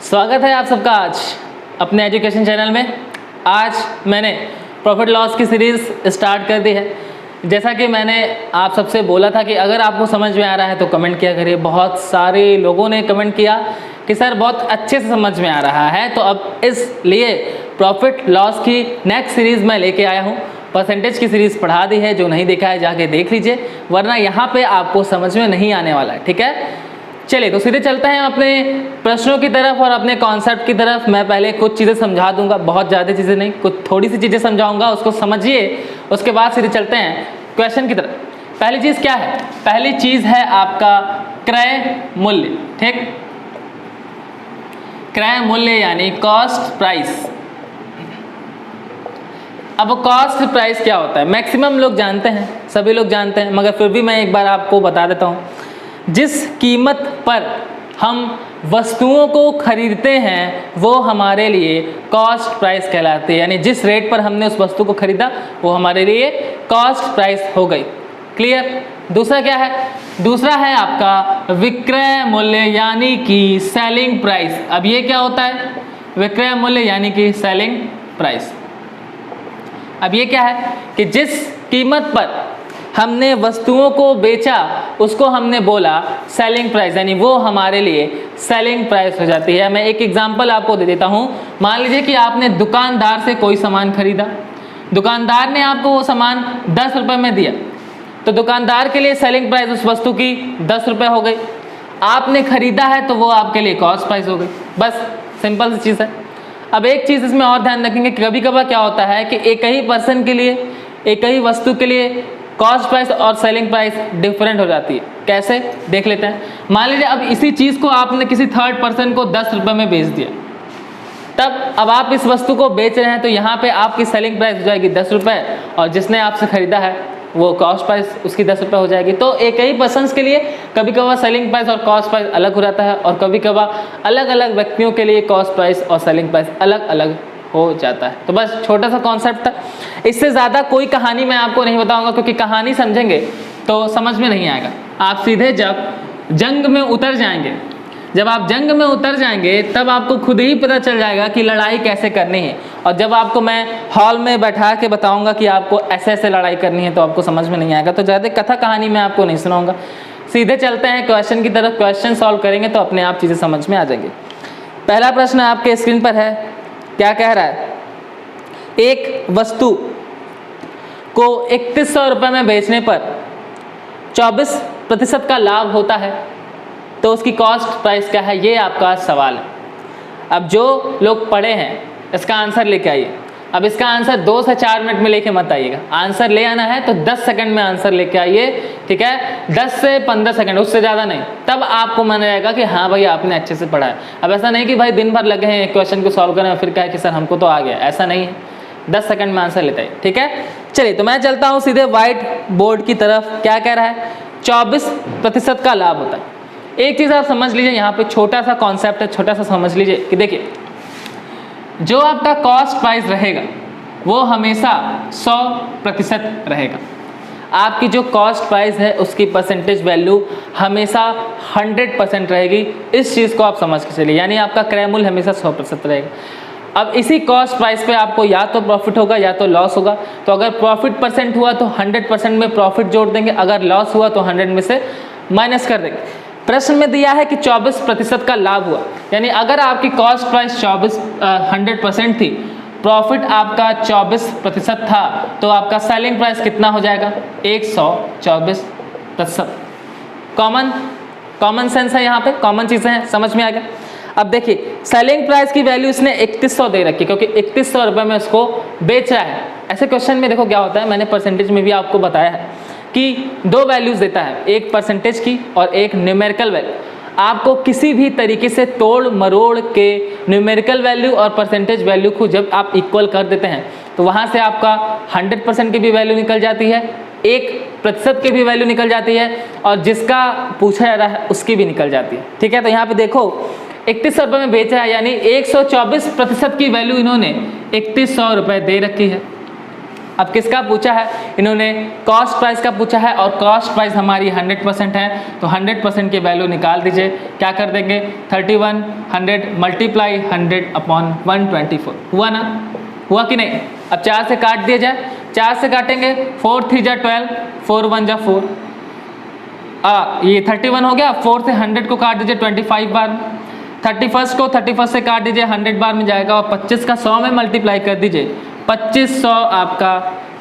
स्वागत है आप सबका आज अपने एजुकेशन चैनल में। आज मैंने प्रॉफिट लॉस की सीरीज़ स्टार्ट कर दी है। जैसा कि मैंने आप सबसे बोला था कि अगर आपको समझ में आ रहा है तो कमेंट किया करिए। बहुत सारे लोगों ने कमेंट किया कि सर बहुत अच्छे से समझ में आ रहा है, तो अब इसलिए प्रॉफिट लॉस की नेक्स्ट सीरीज़ मैं लेके आया हूँ। परसेंटेज की सीरीज़ पढ़ा दी है, जो नहीं देखा है जाके देख लीजिए, वरना यहाँ पे आपको समझ में नहीं आने वाला है। ठीक है, चलिए तो सीधे चलते हैं अपने प्रश्नों की तरफ और अपने कॉन्सेप्ट की तरफ। मैं पहले कुछ चीज़ें समझा दूंगा, बहुत ज़्यादा चीज़ें नहीं, कुछ थोड़ी सी चीज़ें समझाऊंगा, उसको समझिए। उसके बाद सीधे चलते हैं क्वेश्चन की तरफ। पहली चीज़ क्या है? पहली चीज़ है आपका क्रय मूल्य। ठीक, क्रय मूल्य यानी कॉस्ट प्राइस। अब कॉस्ट प्राइस क्या होता है? मैक्सिमम लोग जानते हैं, सभी लोग जानते हैं, मगर फिर भी मैं एक बार आपको बता देता हूँ। जिस कीमत पर हम वस्तुओं को खरीदते हैं वो हमारे लिए कॉस्ट प्राइस कहलाती है। यानी जिस रेट पर हमने उस वस्तु को खरीदा वो हमारे लिए कॉस्ट प्राइस हो गई। क्लियर? दूसरा क्या है? दूसरा है आपका विक्रय मूल्य यानी कि सेलिंग प्राइस। अब ये क्या होता है? विक्रय मूल्य यानी कि सेलिंग प्राइस। अब ये क्या है कि जिस कीमत पर हमने वस्तुओं को बेचा उसको हमने बोला सेलिंग प्राइस, यानी वो हमारे लिए सेलिंग प्राइस हो जाती है। मैं एक एग्जांपल आपको दे देता हूँ। मान लीजिए कि आपने दुकानदार से कोई सामान खरीदा, दुकानदार ने आपको वो सामान 10 रुपये में दिया, तो दुकानदार के लिए सेलिंग प्राइस उस वस्तु की 10 रुपये हो गई। आपने खरीदा है तो वो आपके लिए कॉस्ट प्राइस हो गई। बस सिंपल सी चीज़ है। अब एक चीज़ इसमें और ध्यान रखेंगे, कभी कभार क्या होता है कि एक ही पर्सन के लिए, एक ही वस्तु के लिए कॉस्ट प्राइस और सेलिंग प्राइस डिफरेंट हो जाती है। कैसे? देख लेते हैं। मान लीजिए अब इसी चीज़ को आपने किसी थर्ड पर्सन को 10 रुपये में बेच दिया, तब अब आप इस वस्तु को बेच रहे हैं तो यहाँ पे आपकी सेलिंग प्राइस हो जाएगी 10 रुपये, और जिसने आपसे ख़रीदा है वो कॉस्ट प्राइस उसकी 10 रुपये हो जाएगी। तो एक ही पर्सन के लिए कभी कभार सेलिंग प्राइस और कॉस्ट प्राइस अलग हो जाता है, और कभी कभार अलग अलग व्यक्तियों के लिए कॉस्ट प्राइस और सेलिंग प्राइस अलग अलग हो जाता है। तो बस छोटा सा कॉन्सेप्ट था, इससे ज़्यादा कोई कहानी मैं आपको नहीं बताऊंगा, क्योंकि कहानी समझेंगे तो समझ में नहीं आएगा। आप सीधे जब जंग में उतर जाएंगे, जब आप जंग में उतर जाएंगे तब आपको खुद ही पता चल जाएगा कि लड़ाई कैसे करनी है। और जब आपको मैं हॉल में बैठा के बताऊंगा कि आपको ऐसे ऐसे लड़ाई करनी है तो आपको समझ में नहीं आएगा। तो ज़्यादा कथा कहानी मैं आपको नहीं सुनाऊंगा। सीधे चलते हैं क्वेश्चन की तरफ। क्वेश्चन सॉल्व करेंगे तो अपने आप चीज़ें समझ में आ जाएंगी। पहला प्रश्न आपके स्क्रीन पर है। क्या कह रहा है? एक वस्तु को 3100 रुपये में बेचने पर 24% का लाभ होता है, तो उसकी कॉस्ट प्राइस क्या है? ये आपका सवाल है। अब जो लोग पढ़े हैं इसका आंसर लेके आइए। अब इसका आंसर 2 से 4 मिनट में लेके मत आइएगा। आंसर ले आना है तो 10 सेकंड में आंसर लेके आइए। ठीक है, 10 से 15 सेकंड, उससे ज़्यादा नहीं। तब आपको माना जाएगा कि हाँ भाई आपने अच्छे से पढ़ा है। अब ऐसा नहीं कि भाई दिन भर लगे हैं क्वेश्चन को सॉल्व करने और फिर कहे कि सर हमको तो आ गया, ऐसा नहीं है। 10 सेकंड में आंसर लेता है। ठीक है, चलिए तो मैं चलता हूँ सीधे व्हाइट बोर्ड की तरफ। क्या कह रहा है? 24% का लाभ होता है। एक चीज़ आप समझ लीजिए, यहाँ पे छोटा सा कॉन्सेप्ट है, छोटा सा समझ लीजिए कि देखिए जो आपका कॉस्ट प्राइस रहेगा वो हमेशा 100% रहेगा। आपकी जो कॉस्ट प्राइस है उसकी परसेंटेज वैल्यू हमेशा 100% रहेगी। इस चीज़ को आप समझ के चलिए, यानी आपका क्रय मूल्य हमेशा 100% रहेगा। अब इसी कॉस्ट प्राइस पे आपको या तो प्रॉफिट होगा या तो लॉस होगा। तो अगर प्रॉफिट परसेंट हुआ तो 100% में प्रॉफिट जोड़ देंगे, अगर लॉस हुआ तो 100 में से माइनस कर देंगे। प्रश्न में दिया है कि 24% का लाभ हुआ, यानी अगर आपकी कॉस्ट प्राइस 100% थी, प्रॉफिट आपका 24% था, तो आपका सेलिंग प्राइस कितना हो जाएगा? 124%। कॉमन सेंस है, यहाँ पे कॉमन चीज़ें हैं, समझ में आ गया। अब देखिए सेलिंग प्राइस की वैल्यू इसने 3100 दे रखी, क्योंकि 3100 रुपये में उसको बेच रहा है। ऐसे क्वेश्चन में देखो क्या होता है, मैंने परसेंटेज में भी आपको बताया है कि 2 वैल्यूज़ देता है, एक परसेंटेज की और एक न्यूमेरिकल वैल्यू। आपको किसी भी तरीके से तोड़ मरोड़ के न्यूमेरिकल वैल्यू और परसेंटेज वैल्यू को जब आप इक्वल कर देते हैं तो वहाँ से आपका 100% की भी वैल्यू निकल जाती है, 1% की भी वैल्यू निकल जाती है, और जिसका पूछा जा रहा है उसकी भी निकल जाती है। ठीक है, तो यहाँ पे देखो 3100 रुपये में बेच रहा है, यानी 124% की वैल्यू इन्होंने 3100 रुपये दे रखी है। अब किसका पूछा है, इन्होंने कॉस्ट प्राइस का पूछा है और कॉस्ट प्राइस हमारी 100% है, तो 100% की वैल्यू निकाल दीजिए। क्या कर देंगे, 3100 मल्टीप्लाई 100/124, हुआ ना, हुआ कि नहीं। अब 4 से काट दिया जाए, 4 से काटेंगे, 4 3 जा 12, 4 1 जा 4, ये 31 हो गया। 4 से 100 को काट दीजिए 25 बार में, 31 को 31 से काट दीजिए 100 बार में जाएगा, और 25 का 100 में मल्टीप्लाई कर दीजिए, 2500 आपका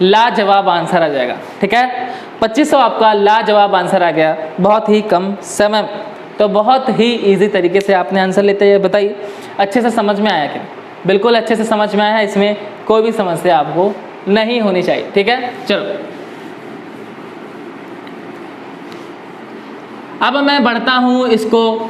लाजवाब आंसर आ जाएगा। ठीक है, 2500 आपका लाजवाब आंसर आ गया बहुत ही कम समय में। तो बहुत ही इजी तरीके से आपने आंसर लेते हैं। बताइए अच्छे से समझ में आया क्या? बिल्कुल अच्छे से समझ में आया है, इसमें कोई भी समस्या आपको नहीं होनी चाहिए। ठीक है, चलो अब मैं बढ़ता हूँ, इसको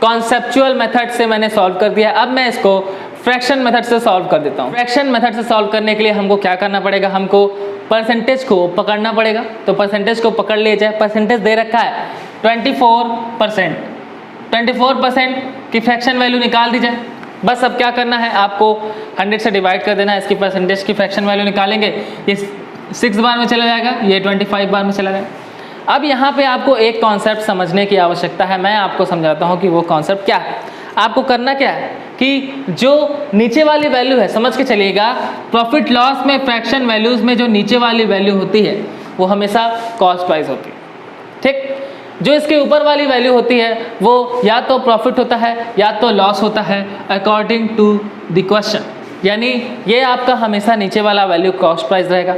कॉन्सेप्चुअल मेथड से मैंने सॉल्व कर दिया। अब मैं इसको फ्रैक्शन मेथड से सॉल्व कर देता हूँ। फ्रैक्शन मेथड से सॉल्व करने के लिए हमको क्या करना पड़ेगा, हमको परसेंटेज को पकड़ना पड़ेगा। तो परसेंटेज को पकड़ लिया जाए। परसेंटेज दे रखा है 24%, 24% की फ्रैक्शन वैल्यू निकाल दी जाए। बस अब क्या करना है, आपको 100 से डिवाइड कर देना है, इसकी परसेंटेज की फ्रैक्शन वैल्यू निकालेंगे, ये 6 बार में चला जाएगा, ये 25 बार में चला जाएगा। अब यहाँ पे आपको एक कॉन्सेप्ट समझने की आवश्यकता है, मैं आपको समझाता हूँ कि वो कॉन्सेप्ट क्या है। आपको करना क्या है कि जो नीचे वाली वैल्यू है, समझ के चलिएगा, प्रॉफिट लॉस में फ्रैक्शन वैल्यूज़ में जो नीचे वाली वैल्यू होती है वो हमेशा कॉस्ट प्राइस होती है। ठीक, जो इसके ऊपर वाली वैल्यू होती है वो या तो प्रॉफिट होता है या तो लॉस होता है, अकॉर्डिंग टू द क्वेश्चन। यानी ये आपका हमेशा नीचे वाला वैल्यू कॉस्ट प्राइस रहेगा,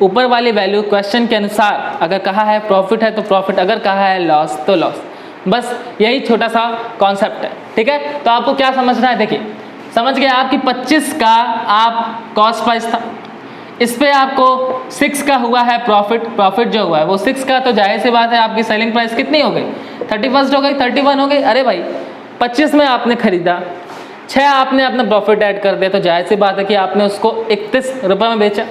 ऊपर वाली वैल्यू क्वेश्चन के अनुसार अगर कहा है प्रॉफिट है तो प्रॉफिट, अगर कहा है लॉस तो लॉस। बस यही छोटा सा कॉन्सेप्ट है। ठीक है, तो आपको क्या समझना है, देखिए समझ गए आप कि 25 का आप कॉस्ट प्राइस था, इस पे आपको 6 का हुआ है प्रॉफिट, प्रॉफिट जो हुआ है वो 6 का, तो जाहिर सी बात है आपकी सेलिंग प्राइस कितनी हो गई, 31 हो गई, 31 हो गई। अरे भाई 25 में आपने खरीदा, 6 आपने अपना प्रॉफिट ऐड कर दिया, तो जाहिर सी बात है कि आपने उसको 31 रुपये में बेचा।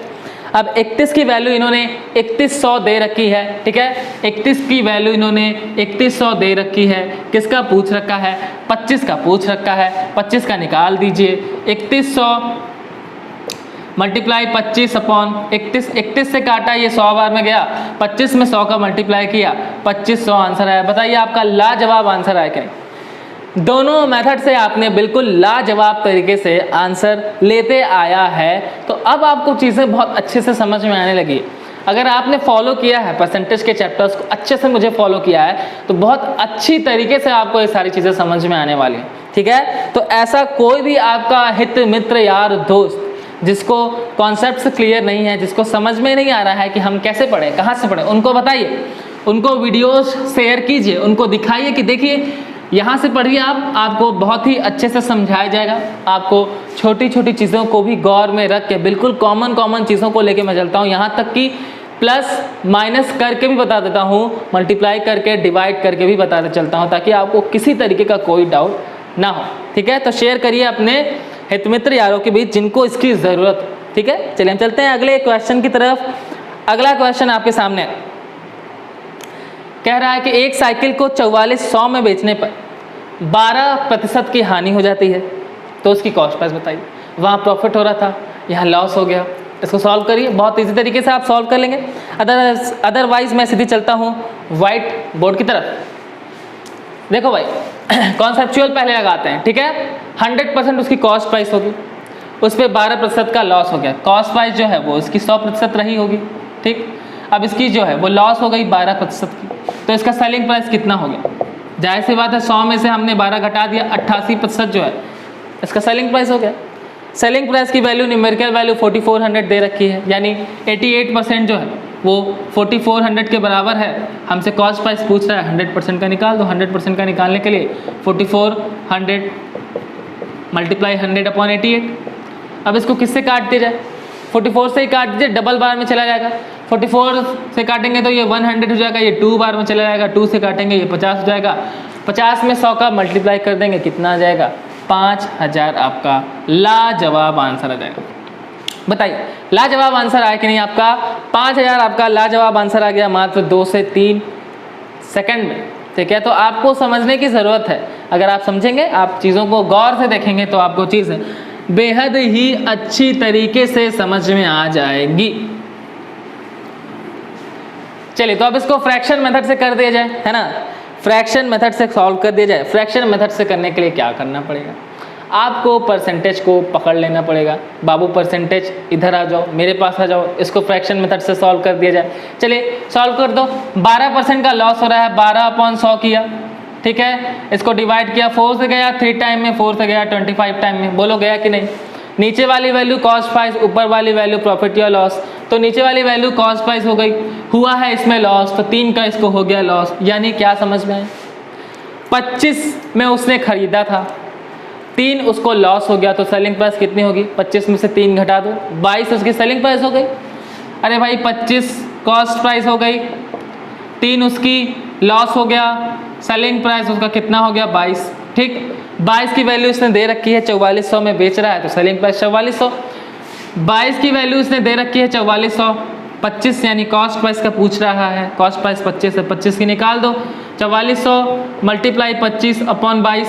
अब 31 की वैल्यू इन्होंने 3100 दे रखी है। ठीक है, 31 की वैल्यू इन्होंने 3100 दे रखी है। किसका पूछ रखा है, 25 का पूछ रखा है, 25 का निकाल दीजिए। 3100 मल्टीप्लाई 25/31, 31 से काटा, ये 100 बार में गया, 25 में 100 का मल्टीप्लाई किया, 2500 आंसर आया। बताइए आपका लाजवाब आंसर आया क्या? दोनों मेथड से आपने बिल्कुल लाजवाब तरीके से आंसर लेते आया है। तो अब आपको चीज़ें बहुत अच्छे से समझ में आने लगी। अगर आपने फॉलो किया है परसेंटेज के चैप्टर्स को, अच्छे से मुझे फॉलो किया है, तो बहुत अच्छी तरीके से आपको ये सारी चीज़ें समझ में आने वाली हैं। ठीक है, तो ऐसा कोई भी आपका हित मित्र यार दोस्त जिसको कॉन्सेप्ट क्लियर नहीं है, जिसको समझ में नहीं आ रहा है कि हम कैसे पढ़ें, कहाँ से पढ़ें, उनको बताइए, उनको वीडियोस शेयर कीजिए, उनको दिखाइए कि देखिए यहाँ से पढ़िए आप, आपको बहुत ही अच्छे से समझाया जाएगा। आपको छोटी छोटी चीज़ों को भी गौर में रख के बिल्कुल कॉमन चीज़ों को लेके मैं चलता हूँ, यहाँ तक कि प्लस माइनस करके भी बता देता हूँ, मल्टीप्लाई करके डिवाइड करके भी बताते चलता हूँ, ताकि आपको किसी तरीके का कोई डाउट ना हो। ठीक है, तो शेयर करिए अपने हितमित्र यारों के बीच जिनको इसकी ज़रूरत हो। ठीक है, चलिए हम चलते हैं अगले क्वेश्चन की तरफ। अगला क्वेश्चन आपके सामने है, कह रहा है कि एक साइकिल को 4400 में बेचने पर 12% की हानि हो जाती है, तो उसकी कॉस्ट प्राइस बताइए। वहाँ प्रॉफिट हो रहा था, यहाँ लॉस हो गया। इसको सॉल्व करिए, बहुत इजी तरीके से आप सॉल्व कर लेंगे। अदरवाइज मैं सीधी चलता हूँ व्हाइट बोर्ड की तरफ। देखो भाई कॉन्सेप्चुअल पहले लगाते हैं। ठीक है, 100% उसकी कॉस्ट प्राइस होगी, उस पर 12% का लॉस हो गया। कॉस्ट प्राइस जो है वो इसकी 100% रही होगी। ठीक, अब इसकी जो है वो लॉस हो गई 12% की, तो इसका सेलिंग प्राइस कितना हो गया? जाहिर सी बात है 100 में से हमने 12 घटा दिया, 88% जो है इसका सेलिंग प्राइस हो गया। सेलिंग प्राइस की वैल्यू, न्यूमेरिकल वैल्यू 4400 दे रखी है, यानी 88% जो है वो 4400 के बराबर है। हमसे कॉस्ट प्राइस पूछ रहा है, 100% का निकाल दो। 100% का निकालने के लिए 4400 मल्टीप्लाई 100/88। अब इसको किससे काट दिया जाए? 44 से ही काट दीजिए, डबल बार में चला जाएगा। 44 से काटेंगे तो ये 100 हो जाएगा, ये 2 बार में चला जाएगा। 2 से काटेंगे ये 50 हो जाएगा। 50 में 100 का मल्टीप्लाई कर देंगे, कितना आ जाएगा? 5000 आपका लाजवाब आंसर आ जाएगा। बताइए लाजवाब आंसर आया कि नहीं आपका? 5000 आपका लाजवाब आंसर आ गया मात्र 2 से 3 सेकंड में। ठीक है, तो आपको समझने की ज़रूरत है। अगर आप समझेंगे, आप चीज़ों को गौर से देखेंगे तो आपको चीज़ बेहद ही अच्छी तरीके से समझ में आ जाएगी। चलिए, तो अब इसको फ्रैक्शन मेथड से कर दिया जाए, है ना। फ्रैक्शन मेथड से सॉल्व कर दिया जाए। फ्रैक्शन मेथड से करने के लिए क्या करना पड़ेगा, आपको परसेंटेज को पकड़ लेना पड़ेगा। बाबू परसेंटेज इधर आ जाओ, मेरे पास आ जाओ, इसको फ्रैक्शन मेथड से सॉल्व कर दिया जाए। चलिए सॉल्व कर दो। 12% का लॉस हो रहा है, 12/100 किया, ठीक है। इसको डिवाइड किया, 4 से गया 3 टाइम में, 4 से गया 25 टाइम में। बोलो गया कि नहीं। नीचे वाली वैल्यू कॉस्ट प्राइस, ऊपर वाली वैल्यू प्रॉफिट या लॉस। तो नीचे वाली वैल्यू कॉस्ट प्राइस हो गई, हुआ है इसमें लॉस, तो 3 का इसको हो गया लॉस। यानी क्या समझ में आए, 25 में उसने खरीदा था, 3 उसको लॉस हो गया, तो सेलिंग प्राइस कितनी होगी, 25 में से 3 घटा दो, 22 उसकी सेलिंग प्राइस हो गई। अरे भाई 25 कॉस्ट प्राइस हो गई, 3 उसकी लॉस हो गया, सेलिंग प्राइस उसका कितना हो गया, 22। ठीक, 22 की वैल्यू इसने दे रखी है, 4400 में बेच रहा है, तो सेलिंग प्राइस 4400। 22 की वैल्यू इसने दे रखी है 4400, 25 यानी कॉस्ट प्राइस का पूछ रहा है, कॉस्ट प्राइस 25 है, 25 की निकाल दो। 4400 मल्टीप्लाई 25/22,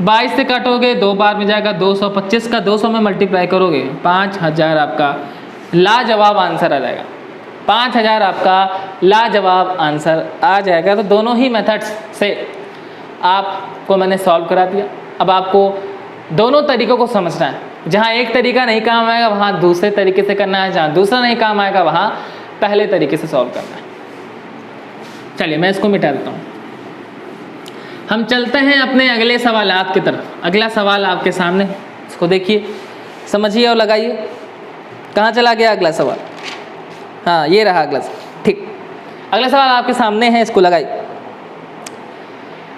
22 से काटोगे 2 बार में जाएगा 200, 25 का 200 में मल्टीप्लाई करोगे 5000 आपका लाजवाब आंसर आ जाएगा। 5000 आपका लाजवाब आंसर आ जाएगा। तो दोनों ही मेथड्स से आपको मैंने सॉल्व करा दिया। अब आपको दोनों तरीक़ों को समझना है। जहाँ एक तरीका नहीं काम आएगा वहाँ दूसरे तरीके से करना है, जहाँ दूसरा नहीं काम आएगा वहाँ पहले तरीके से सॉल्व करना है। चलिए मैं इसको मिटा देता हूँ। हम चलते हैं अपने अगले सवालात की तरफ। अगला सवाल आपके सामने, इसको देखिए, समझिए और लगाइए। कहाँ चला गया अगला सवाल, हाँ ये रहा अगला सवाल। ठीक, अगला सवाल आपके सामने है, इसको लगाइए।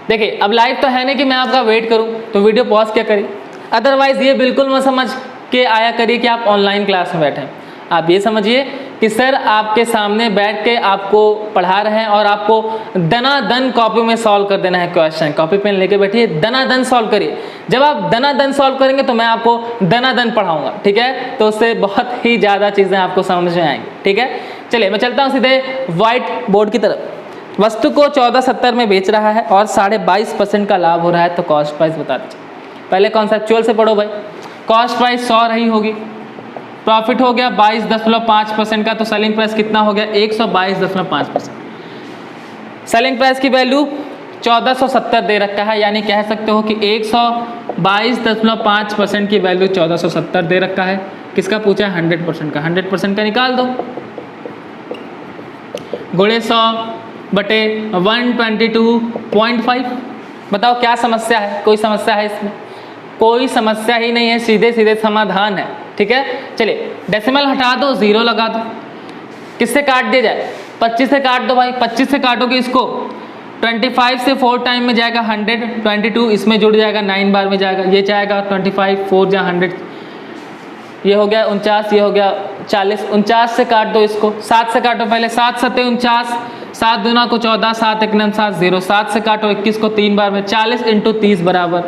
देखिए अब लाइव तो है नहीं कि मैं आपका वेट करूं, तो वीडियो पॉज क्या करिए। अदरवाइज़ ये बिल्कुल मत समझ के आया करिए कि आप ऑनलाइन क्लास में बैठे हैं। आप ये समझिए कि सर आपके सामने बैठ के आपको पढ़ा रहे हैं और आपको दनादन कॉपी में सॉल्व कर देना है क्वेश्चन। कॉपी पेन लेके बैठिए, दनादन सॉल्व करिए। जब आप दनादन सॉल्व करेंगे तो मैं आपको दनादन पढ़ाऊंगा, ठीक है। तो उससे बहुत ही ज़्यादा चीज़ें आपको समझ में आएंगी, ठीक है। चलिए मैं चलता हूँ सीधे व्हाइट बोर्ड की तरफ। वस्तु को 1470 में बेच रहा है और 22.5% का लाभ हो रहा है, तो कॉस्ट प्राइस बता दीजिए। पहले कॉन्सेप्चुअल से पढ़ो भाई। कॉस्ट प्राइस 100 रही होगी, प्रॉफिट हो गया 22.5% का, तो सेलिंग प्राइस कितना हो गया, 122.5%। सेलिंग प्राइस की वैल्यू 1470 दे रखा है, यानी कह सकते हो कि 122.5% की वैल्यू 1470 दे रखा है। किसका पूछा है, 100% का। 100% का निकाल दो, गुणे 100/122.5। बताओ क्या समस्या है, कोई समस्या है इसमें, कोई समस्या ही नहीं है, सीधे सीधे समाधान है, ठीक है। चलिए डेसिमल हटा दो, 0 लगा दो। किससे काट दिया जाए, 25 से काट दो भाई। 25 से काटोगे इसको, 25 से 4 टाइम में जाएगा 100, 22 इसमें जुड़ जाएगा, 9 बार में जाएगा, ये जाएगा 25, 4 जा 100, ये हो गया 49, ये हो गया 40। 49 से काट दो इसको, 7 से काटो पहले, 7 7 49, 7 दूना को 14, 7 1 9 7 0। 7 से काटो 21 को 3 बार में, 40 × 30 बराबर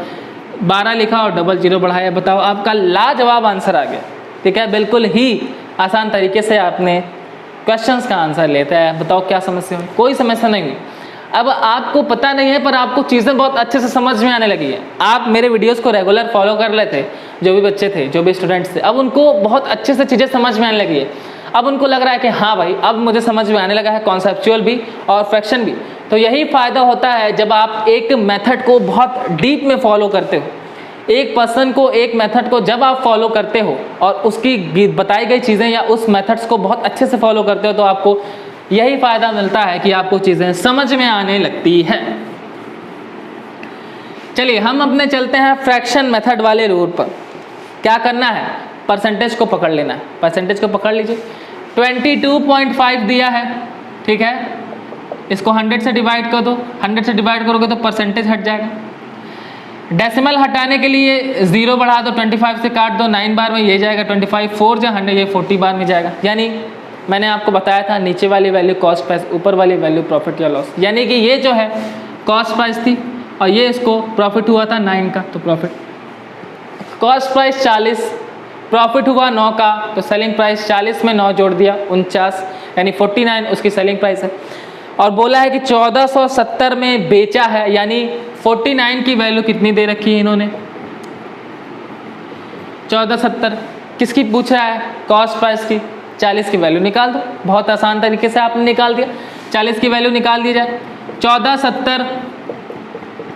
12 लिखा और डबल 0 बढ़ाया। बताओ आपका लाजवाब आंसर आ गया, ठीक है। बिल्कुल ही आसान तरीके से आपने क्वेश्चंस का आंसर लेता है। बताओ क्या समस्या हुई, कोई समस्या नहीं हुई। अब आपको पता नहीं है पर आपको चीज़ें बहुत अच्छे से समझ में आने लगी है। आप मेरे वीडियोस को रेगुलर फॉलो कर रहे थे, जो भी बच्चे थे, जो भी स्टूडेंट्स थे, अब उनको बहुत अच्छे से चीज़ें समझ में आने लगी है। अब उनको लग रहा है कि हाँ भाई अब मुझे समझ में आने लगा है, कॉन्सेप्चुअल भी और फ्रैक्शन भी। तो यही फ़ायदा होता है जब आप एक मेथड को बहुत डीप में फॉलो करते हो। एक पर्सन को, एक मेथड को जब आप फॉलो करते हो और उसकी बताई गई चीज़ें या उस मेथड्स को बहुत अच्छे से फॉलो करते हो, तो आपको यही फ़ायदा मिलता है कि आपको चीज़ें समझ में आने लगती है। चलिए हम अपने चलते हैं फ्रैक्शन मेथड वाले रूट पर। क्या करना है, परसेंटेज को पकड़ लेना है। परसेंटेज को पकड़ लीजिए, 22.5 दिया है, ठीक है। इसको 100 से डिवाइड कर दो, 100 से डिवाइड करोगे तो परसेंटेज हट जाएगा। डेसिमल हटाने के लिए 0 बढ़ा दो, 25 से काट दो, 9 बार में ये जाएगा 25, 4 जा 100, ये 40 बार में जाएगा। यानी मैंने आपको बताया था नीचे वाली वैल्यू कॉस्ट प्राइस, ऊपर वाली वैल्यू प्रॉफिट या लॉस। यानी कि ये जो है कॉस्ट प्राइस थी और ये इसको प्रॉफिट हुआ था 9 का, तो प्रॉफिट कॉस्ट प्राइस 40, प्रॉफिट हुआ 9 का, तो सेलिंग प्राइस 40 में 9 जोड़ दिया 49, यानी 49 उसकी सेलिंग प्राइस है। और बोला है कि 1470 में बेचा है, यानी 49 की वैल्यू कितनी दे रखी है इन्होंने, 1470 किसकी पूछ रहा है? कॉस्ट प्राइस की। 40 की वैल्यू निकाल दो, बहुत आसान तरीके से आपने निकाल दिया। 40 की वैल्यू निकाल दी जाए, 1470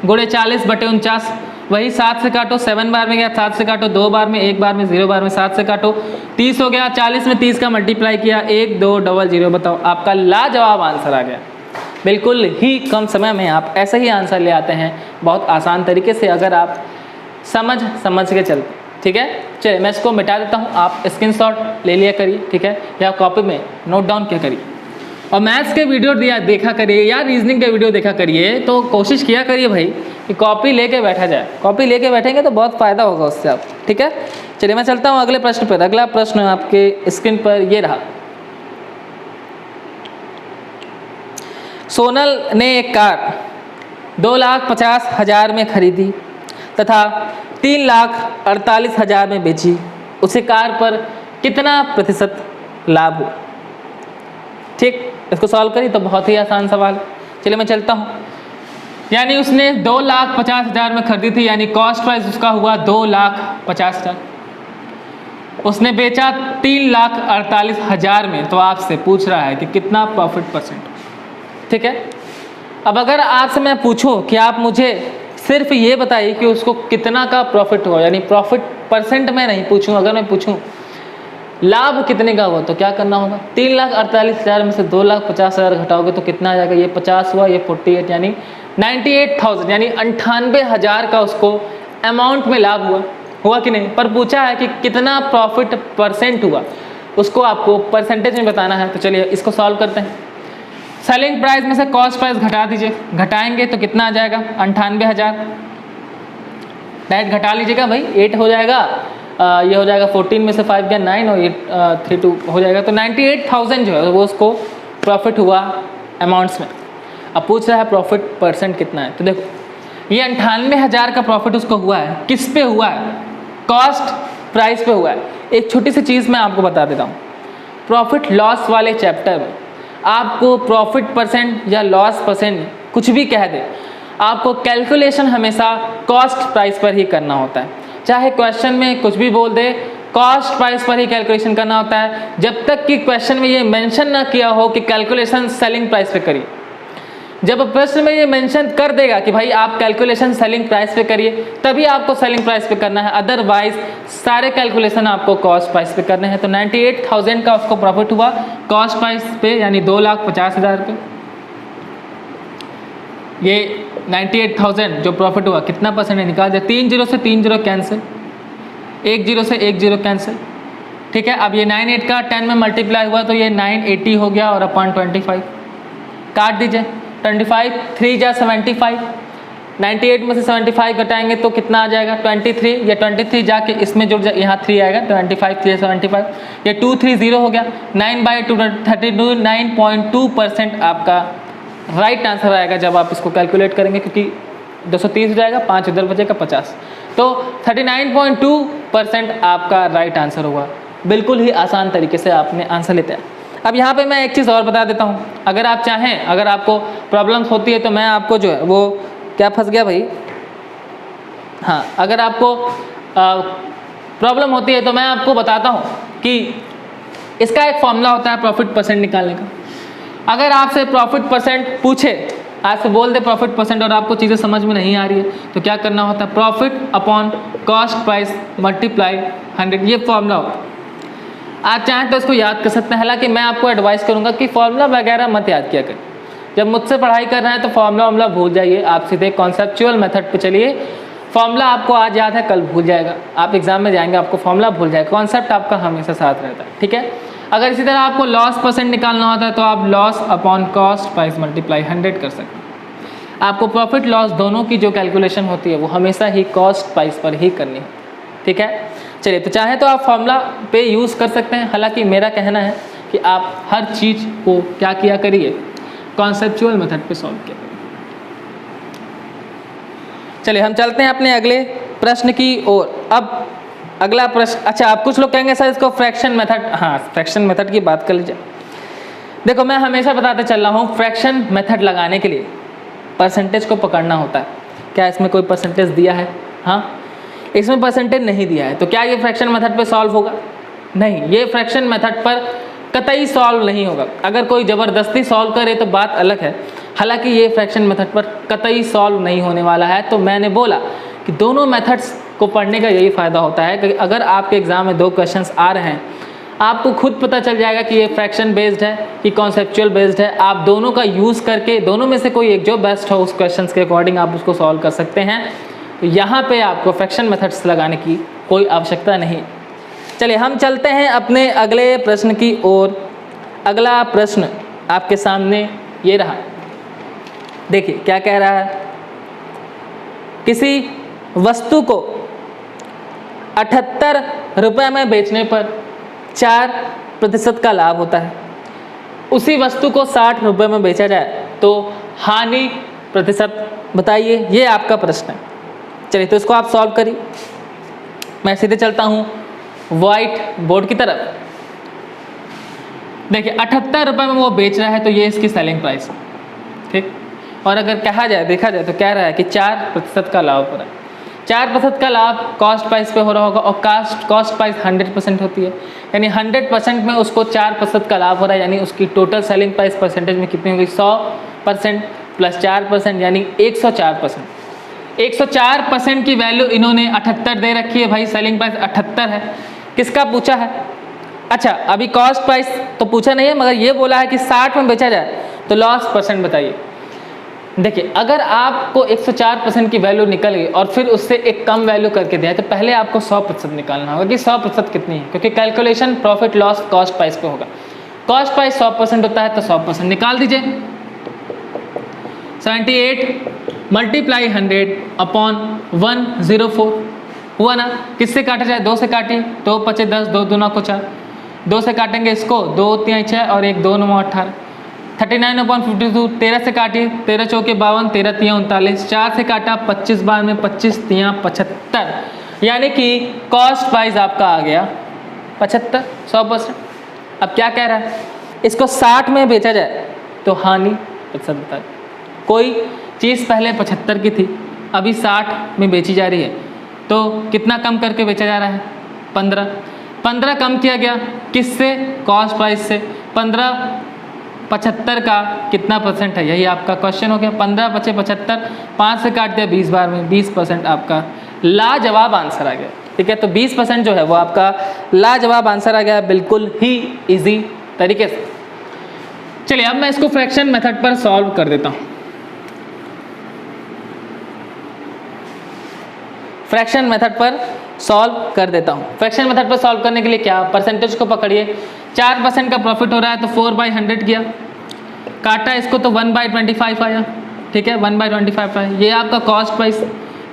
गुणे 40/49, वही 7 से काटो, 7 बार में गया, 7 से काटो, 2 बार में, 1 बार में, 0 बार में, 7 से काटो, 30 हो गया। 40 में 30 का मल्टीप्लाई किया, 1200। बताओ, आपका लाजवाब आंसर आ गया। बिल्कुल ही कम समय में आप ऐसे ही आंसर ले आते हैं, बहुत आसान तरीके से, अगर आप समझ के चलते। ठीक है, चलिए मैं इसको मिटा देता हूँ, आप स्क्रीनशॉट ले लिया करिए। ठीक है, या कॉपी में नोट डाउन किया करिए, और मैथ्स के वीडियो देखा करिए या रीजनिंग के वीडियो देखा करिए। तो कोशिश किया करिए भाई कि कॉपी लेके बैठा जाए, कॉपी लेके बैठेंगे तो बहुत फ़ायदा होगा उससे आप। ठीक है, चलिए मैं चलता हूँ अगले प्रश्न पर। अगला प्रश्न आपके स्क्रीन पर ये रहा। सोनल ने एक कार 2,50,000 में खरीदी तथा 3,48,000 में बेची। उसे कार पर कितना प्रतिशत लाभ हुआ? ठीक, इसको सॉल्व करिए तो बहुत ही आसान सवाल। चलिए मैं चलता हूँ। यानी उसने 2,50,000 में खरीदी थी, यानी कॉस्ट प्राइस उसका हुआ 2,50,000। उसने बेचा 3,48,000 में, तो आपसे पूछ रहा है कि कितना प्रॉफिट परसेंट। ठीक है, अब अगर आपसे मैं पूछूं कि आप मुझे सिर्फ ये बताइए कि उसको कितना का प्रॉफिट हुआ, यानी प्रॉफिट परसेंट में नहीं पूछूं, अगर मैं पूछूं लाभ कितने का हुआ, तो क्या करना होगा? 3,48,000 में से 2,50,000 घटाओगे तो कितना आ जाएगा? ये 50 हुआ, ये 48, यानी 98,000, यानी 98,000 का उसको अमाउंट में लाभ हुआ कि नहीं? पर पूछा है कि कितना प्रॉफिट परसेंट हुआ, उसको आपको परसेंटेज में बताना है। तो चलिए इसको सॉल्व करते हैं। सेलिंग प्राइस में से कॉस्ट प्राइस घटा दीजिए, घटाएंगे तो कितना आ जाएगा? 98,000। डायरेक्ट घटा लीजिएगा भाई, 8 हो जाएगा, ये हो जाएगा 14 में से 5 गया 9 और ये 32 हो जाएगा। तो 98,000 जो है वो उसको प्रॉफिट हुआ अमाउंट्स में। अब पूछ रहा है प्रॉफिट परसेंट कितना है, तो देखो ये 98,000 का प्रॉफिट उसको हुआ है। किस पे हुआ है? कॉस्ट प्राइस पे हुआ है। एक छोटी सी चीज़ मैं आपको बता देता हूँ, प्रॉफिट लॉस वाले चैप्टर में आपको प्रॉफिट परसेंट या लॉस परसेंट कुछ भी कह दे, आपको कैलकुलेशन हमेशा कॉस्ट प्राइस पर ही करना होता है। चाहे क्वेश्चन में कुछ भी बोल दे, कॉस्ट प्राइस पर ही कैलकुलेशन करना होता है, जब तक कि क्वेश्चन में ये मेंशन ना किया हो कि कैलकुलेशन सेलिंग प्राइस पे करिए। जब प्रश्न में ये मेंशन कर देगा कि भाई आप कैलकुलेशन सेलिंग प्राइस पे करिए, तभी आपको सेलिंग प्राइस पे करना है, अदरवाइज सारे कैलकुलेशन आपको कॉस्ट प्राइस पे करने हैं। तो 98,000 का उसको प्रॉफिट हुआ कॉस्ट प्राइस पे, यानी 2,50,000 पे। ये 98,000 जो प्रॉफिट हुआ कितना परसेंट है निकाल दे। 3 0 से 3 0 कैंसिल, 1 0 से 1 0 कैंसिल। ठीक है, अब ये 98 का 10 में मल्टीप्लाई हुआ तो ये 980 हो गया, और अपॉन 25 काट दीजिए। 25 3 जा 75, 98 में से 75 घटाएंगे तो कितना आ जाएगा? 23। ये 23 जाके इसमें जुड़ जाए, यहाँ 3 आएगा, 25 3 75, ये 230 हो गया। 9/2 32, 9.2% आपका राइट आंसर आएगा जब आप इसको कैलकुलेट करेंगे, क्योंकि 230 हो जाएगा, 5 इधर बचेगा 50, तो 39.2% आपका राइट आंसर होगा। बिल्कुल ही आसान तरीके से आपने आंसर लेते हैं। अब यहाँ पे मैं एक चीज़ और बता देता हूँ, अगर आप चाहें, अगर आपको प्रॉब्लम्स होती है तो मैं आपको जो है वो क्या फंस गया भाई, हाँ, अगर आपको प्रॉब्लम होती है तो मैं आपको बताता हूँ कि इसका एक फॉर्मूला होता है प्रॉफिट परसेंट निकालने का। अगर आपसे प्रॉफिट परसेंट पूछे, आपसे बोल दे प्रॉफिट परसेंट और आपको चीज़ें समझ में नहीं आ रही है, तो क्या करना होता है? Profit upon cost price multiply 100, ये फॉर्मूला होता है। आप चाहें तो इसको याद कर सकते हैं, हालांकि मैं आपको एडवाइस करूंगा कि फॉर्मूला वगैरह मत याद किया करें। जब मुझसे पढ़ाई कर रहे हैं तो फॉर्मूला भूल जाइए, आप सीधे कॉन्सेप्चुअल मेथड पे चलिए। फॉर्मूला आपको आज याद है, कल भूल जाएगा, आप एग्जाम में जाएंगे आपको फॉर्मूला भूल जाएगा, कॉन्सेप्ट आपका हमेशा साथ रहता है। ठीक है, अगर इसी तरह आपको लॉस परसेंट निकालना होता है तो आप loss upon cost price multiply 100 कर सकते हैं। आपको प्रॉफिट लॉस दोनों की जो कैलकुलेशन होती है वो हमेशा ही कॉस्ट प्राइस पर ही करनी है। ठीक है, चलिए, तो चाहे तो आप फॉर्मूला पे यूज़ कर सकते हैं, हालांकि मेरा कहना है कि आप हर चीज़ को क्या किया करिए, कॉन्सेप्चुअल मेथड पे सॉल्व किया करिए। चलिए हम चलते हैं अपने अगले प्रश्न की ओर। अब अगला प्रश्न, अच्छा, आप कुछ लोग कहेंगे सर इसको फ्रैक्शन मेथड, हाँ, फ्रैक्शन मेथड की बात कर लीजिए। देखो मैं हमेशा बताते चल रहा हूँ, फ्रैक्शन मेथड लगाने के लिए परसेंटेज को पकड़ना होता है। क्या इसमें कोई परसेंटेज दिया है? हाँ, इसमें परसेंटेज नहीं दिया है, तो क्या ये फ्रैक्शन मेथड पे सॉल्व होगा? नहीं, ये फ्रैक्शन मेथड पर कतई सॉल्व नहीं होगा। अगर कोई ज़बरदस्ती सॉल्व करे तो बात अलग है, हालांकि ये फ्रैक्शन मेथड पर कतई सॉल्व नहीं होने वाला है। तो मैंने बोला कि दोनों मेथड्स को पढ़ने का यही फ़ायदा होता है कि अगर आपके एग्ज़ाम में 2 क्वेश्चंस आ रहे हैं, आपको खुद पता चल जाएगा कि ये फ्रैक्शन बेस्ड है कि कॉन्सेप्चुअल बेस्ड है। आप दोनों का यूज़ करके दोनों में से कोई एक जो बेस्ट हो उस क्वेश्चंस के अकॉर्डिंग आप उसको सॉल्व कर सकते हैं। तो यहाँ पे आपको फ्रैक्शन मेथड्स लगाने की कोई आवश्यकता नहीं। चलिए हम चलते हैं अपने अगले प्रश्न की ओर। अगला प्रश्न आपके सामने ये रहा। देखिए क्या कह रहा है, किसी वस्तु को 78 रुपये में बेचने पर 4% का लाभ होता है। उसी वस्तु को 60 रुपये में बेचा जाए तो हानि प्रतिशत बताइए, ये आपका प्रश्न है। चलिए तो इसको आप सॉल्व करिए। मैं सीधे चलता हूँ वाइट बोर्ड की तरफ। देखिए 78 रुपये में वो बेच रहा है तो ये इसकी सेलिंग प्राइस है, ठीक। और अगर कहा जाए देखा जाए तो कह रहा है कि 4% का लाभ हो रहा है। 4% का लाभ कॉस्ट प्राइस पे हो रहा होगा और कॉस्ट प्राइस 100% होती है, यानी 100% में उसको 4% का लाभ हो रहा है, यानी उसकी टोटल सेलिंग प्राइस परसेंटेज में कितनी होगी? 100% प्लस 4% यानी 104%। 104% की वैल्यू इन्होंने 78 दे रखी है भाई, सेलिंग प्राइस 78 है। किसका पूछा है? अच्छा अभी कॉस्ट प्राइस तो पूछा नहीं है, मगर ये बोला है कि 60 में बेचा जाए तो लॉस परसेंट बताइए। देखिए अगर आपको 104% की वैल्यू निकल गई और फिर उससे एक कम वैल्यू करके दिया है तो पहले आपको 100% निकालना होगा कि 100% कितनी है, क्योंकि calculation profit loss cost price पे होगा। कॉस्ट प्राइस 100% होता है तो 100% निकाल दीजिए। 78 मल्टीप्लाई 100 अपॉन 104 हुआ ना। किससे काटा जाए? 2 से काटिए, 2 5 10, 2 दूना को 4, 2 से काटेंगे इसको, 2 3 6 और 1 2 9 18। 39/52 13 से काटिए, 13 चौके 52, 13 तियाँ 39, 4 से काटा 25 बार में 25 तियाँ 75, यानी कि कॉस्ट प्राइस आपका आ गया 75, 100%। अब क्या कह रहा है? इसको 60 में बेचा जाए तो हानि प्रतिशत बताए। कोई चीज़ पहले 75 की थी, अभी 60 में बेची जा रही है, तो कितना कम करके बेचा जा रहा है? 15 कम किया गया किससे? कॉस्ट प्राइस से। 15 75 का कितना परसेंट है? यही आपका क्वेश्चन हो गया। 15 × 75, 5 से काट दिया 20 बार में, 20% आपका लाजवाब आंसर आ गया, ठीक है। तो 20% जो है वो आपका लाजवाब आंसर आ गया, बिल्कुल ही इजी तरीके से। चलिए अब मैं इसको फ्रैक्शन मेथड पर सॉल्व कर देता हूँ। फ्रैक्शन मेथड पर सॉल्व कर देता हूँ। फ्रैक्शन मेथड पर सॉल्व करने के लिए क्या, परसेंटेज को पकड़िए। 4% का प्रॉफिट हो रहा है तो 4/100 किया, काटा इसको तो 1/25 आया, ठीक है। 1/25 आया, ये आपका कॉस्ट प्राइस,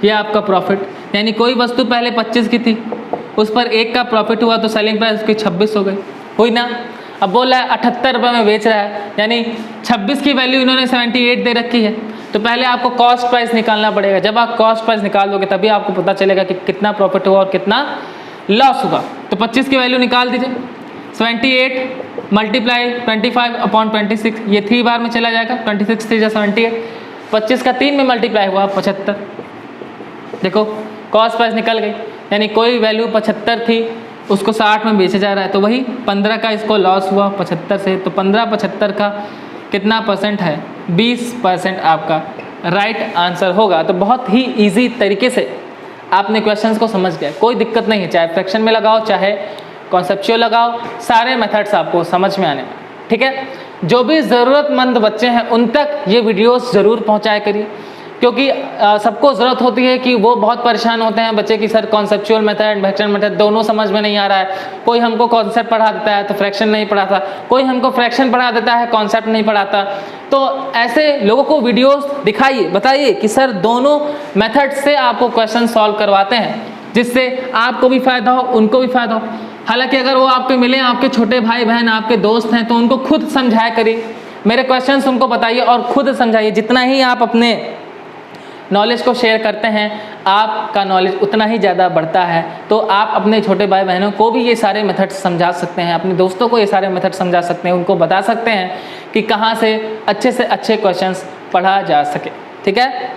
ये आपका प्रॉफिट। यानी कोई वस्तु पहले 25 की थी, उस पर 1 का प्रॉफिट हुआ तो सेलिंग प्राइस उसकी 26 हो गई, हुई ना। अब बोल रहा है 78 रुपये में बेच रहा है, यानी 26 की वैल्यू इन्होंने 78 दे रखी है, तो पहले आपको कॉस्ट प्राइस निकालना पड़ेगा। जब आप कॉस्ट प्राइस निकाल दोगे तभी आपको पता चलेगा कि कितना प्रॉफिट हुआ और कितना लॉस हुआ। तो 25 की वैल्यू निकाल दीजिए। 78 मल्टीप्लाई 25/26, ये 3 बार में चला जाएगा। 26 3 78, 25 का 3 में मल्टीप्लाई हुआ 75। देखो कॉस्ट प्राइस निकल गई, यानी कोई वैल्यू 75 थी उसको 60 में बेचा जा रहा है, तो वही 15 का इसको लॉस हुआ 75 से, तो 15 75 का कितना परसेंट है? 20% आपका राइट आंसर होगा। तो बहुत ही इजी तरीके से आपने क्वेश्चंस को समझ गया, कोई दिक्कत नहीं है, चाहे फ्रैक्शन में लगाओ चाहे कॉन्सेप्चुअल लगाओ, सारे मेथड्स आपको समझ में आने, ठीक है। जो भी ज़रूरतमंद बच्चे हैं उन तक ये वीडियोस ज़रूर पहुंचाया करिए, क्योंकि सबको ज़रूरत होती है कि वो बहुत परेशान होते हैं बच्चे की sir conceptual method fraction method दोनों समझ में नहीं आ रहा है। कोई हमको कॉन्सेप्ट पढ़ा देता है तो फ्रैक्शन नहीं पढ़ाता, कोई हमको फ्रैक्शन पढ़ा देता है कॉन्सेप्ट नहीं पढ़ाता। तो ऐसे लोगों को वीडियोस दिखाइए, बताइए कि सर दोनों मेथड से आपको क्वेश्चन सॉल्व करवाते हैं, जिससे आपको भी फ़ायदा हो उनको भी फ़ायदा हो। हालांकि अगर वो आपको मिले, आपके छोटे भाई बहन आपके दोस्त हैं, तो उनको खुद समझाया करिए, मेरे क्वेश्चंस उनको बताइए और खुद समझाइए। जितना ही आप अपने नॉलेज को शेयर करते हैं आपका नॉलेज उतना ही ज़्यादा बढ़ता है। तो आप अपने छोटे भाई बहनों को भी ये सारे मेथड्स समझा सकते हैं, अपने दोस्तों को ये सारे मेथड समझा सकते हैं, उनको बता सकते हैं कि कहाँ से अच्छे क्वेश्चंस पढ़ा जा सके, ठीक है।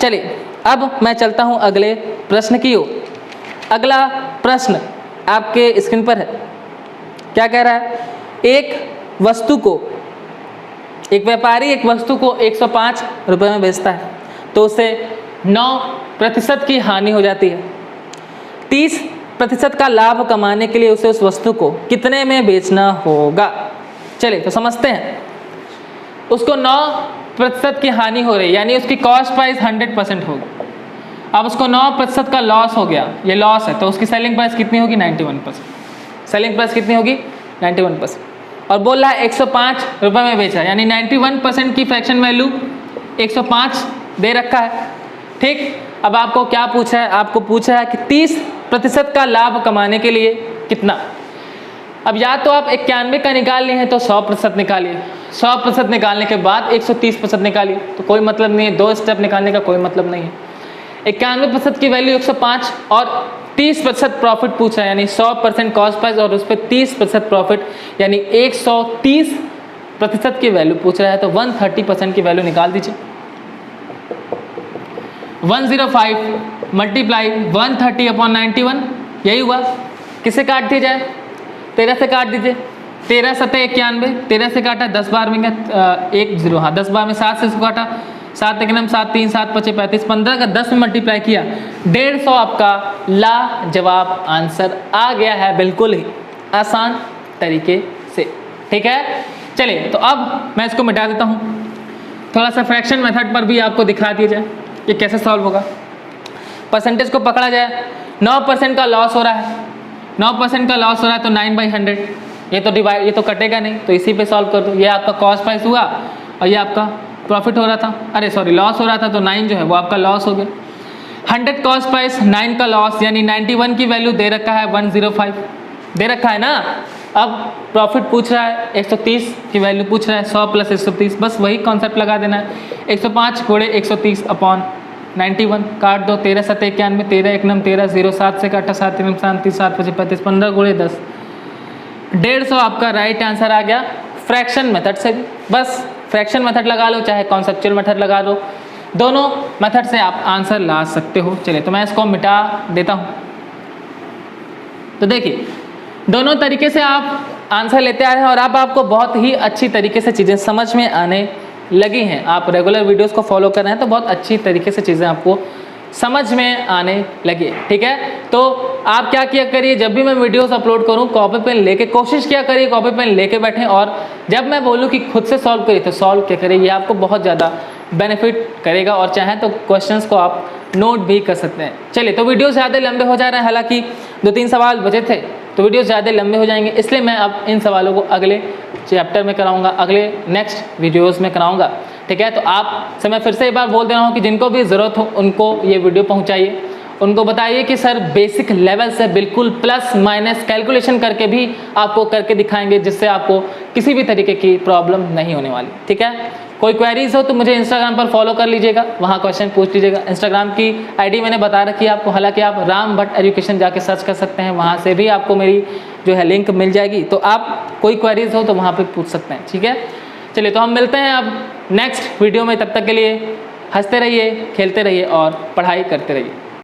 चलिए अब मैं चलता हूँ अगले प्रश्न की ओर। अगला प्रश्न आपके स्क्रीन पर है, क्या कह रहा है? एक व्यापारी एक वस्तु को 105 रुपये में बेचता है तो उसे 9% की हानि हो जाती है। 30% का लाभ कमाने के लिए उसे उस वस्तु को कितने में बेचना होगा? चलिए तो समझते हैं। उसको 9% की हानि हो रही, यानी उसकी कॉस्ट प्राइस 100% होगी। अब उसको 9% का लॉस हो गया, ये लॉस है, तो उसकी सेलिंग प्राइस कितनी होगी? 91%। सेलिंग प्राइस कितनी होगी? 91%। और बोल रहा है 105 रुपये में बेचा, यानी 91% की फ्रैक्शन वैल्यू 105 दे रखा है। ठीक, अब आपको क्या पूछा है? आपको पूछा है कि 30% का लाभ कमाने के लिए कितना। अब या तो आप 91 का निकाल लिए हैं तो 100% निकालिए, 100% निकालने के बाद 130% निकालिए, तो कोई मतलब नहीं है, 2 स्टेप निकालने का कोई मतलब नहीं है। 91% की वैल्यू 105 और 30% प्रॉफिट पूछा है, यानी 100% कॉस्ट प्राइस और उस पर 30% प्रॉफिट, यानी 130% की वैल्यू पूछ रहा है, तो 130% की वैल्यू निकाल दीजिए। 105 मल्टीप्लाई 130/91, यही हुआ। किसे काट दिया जाए? 13 से काट दीजिए। 13 सतह 91, 13 से काटा 10 बार में गया 1 0, हाँ 10 बार में 7 से इसको काटा, 7 1 7 3 7 5 35, 15 का 10 में मल्टीप्लाई किया, 150 आपका लाजवाब आंसर आ गया है, बिल्कुल ही आसान तरीके से। ठीक है, चलिए तो अब मैं इसको मिटा देता हूँ। थोड़ा सा फ्रैक्शन मेथड पर भी आपको दिखा दिया जाए ये कैसे सॉल्व होगा। परसेंटेज को पकड़ा जाए, 9% का लॉस हो रहा है, 9% का लॉस हो रहा है तो 9/100, ये तो कटेगा नहीं, तो इसी पे सॉल्व कर दो। ये आपका कॉस्ट प्राइस हुआ और ये आपका प्रॉफिट हो रहा था, अरे सॉरी लॉस हो रहा था, तो 9 जो है वो आपका लॉस हो गया। 100 कॉस्ट प्राइस, 9 का लॉस, यानी 91 की वैल्यू दे रखा है 105 दे रखा है ना। अब प्रॉफिट पूछ रहा है 130 की वैल्यू पूछ रहा है, 100 + 130, बस वही कॉन्सेप्ट लगा देना है। 105 × 130/91 काट दो, 13 7 91, 13 1 9 13 0, 7 से काटा 7 3 7 3 7 5 35, 15 × 10, 150 आपका राइट आंसर आ गया। फ्रैक्शन मेथड से भी, बस फ्रैक्शन मेथड लगा लो चाहे कॉन्सेप्चुअल मेथड लगा दो, दोनों मेथड से आप आंसर ला सकते हो। चलिए तो मैं इसको मिटा देता हूँ। तो देखिए दोनों तरीके से आप आंसर लेते आ रहे हैं और अब आपको बहुत ही अच्छी तरीके से चीज़ें समझ में आने लगी हैं। आप रेगुलर वीडियोस को फॉलो कर रहे हैं तो बहुत अच्छी तरीके से चीज़ें आपको समझ में आने लगी। ठीक है, तो आप क्या किया करिए, जब भी मैं वीडियोस अपलोड करूं कॉपी पेन लेके कोशिश किया करिए, कॉपी पेन लेके बैठें, और जब मैं बोलूं कि खुद से सॉल्व करिए तो सॉल्व क्या करिए, ये आपको बहुत ज़्यादा बेनिफिट करेगा। और चाहें तो क्वेश्चंस को आप नोट भी कर सकते हैं। चलिए तो वीडियो ज़्यादा लंबे हो जा रहे हैं, हालांकि 2-3 सवाल बचे थे तो वीडियो ज़्यादा लंबे हो जाएंगे, इसलिए मैं अब इन सवालों को अगले चैप्टर में कराऊंगा, अगले नेक्स्ट वीडियोस में कराऊंगा। ठीक है, तो आप से मैं फिर से एक बार बोल दे रहा हूँ कि जिनको भी ज़रूरत हो उनको ये वीडियो पहुँचाइए, उनको बताइए कि सर बेसिक लेवल से बिल्कुल प्लस माइनस कैलकुलेशन करके भी आपको करके दिखाएंगे, जिससे आपको किसी भी तरीके की प्रॉब्लम नहीं होने वाली। ठीक है, कोई क्वेरीज हो तो मुझे इंस्टाग्राम पर फॉलो कर लीजिएगा, वहाँ क्वेश्चन पूछ लीजिएगा। इंस्टाग्राम की आईडी मैंने बता रखी है आपको, हालांकि आप राम भट्ट एजुकेशन जाके सर्च कर सकते हैं, वहाँ से भी आपको मेरी जो है लिंक मिल जाएगी, तो आप कोई क्वेरीज हो तो वहाँ पे पूछ सकते हैं। ठीक है, चलिए तो हम मिलते हैं अब नेक्स्ट वीडियो में, तब तक के लिए हंसते रहिए, खेलते रहिए और पढ़ाई करते रहिए।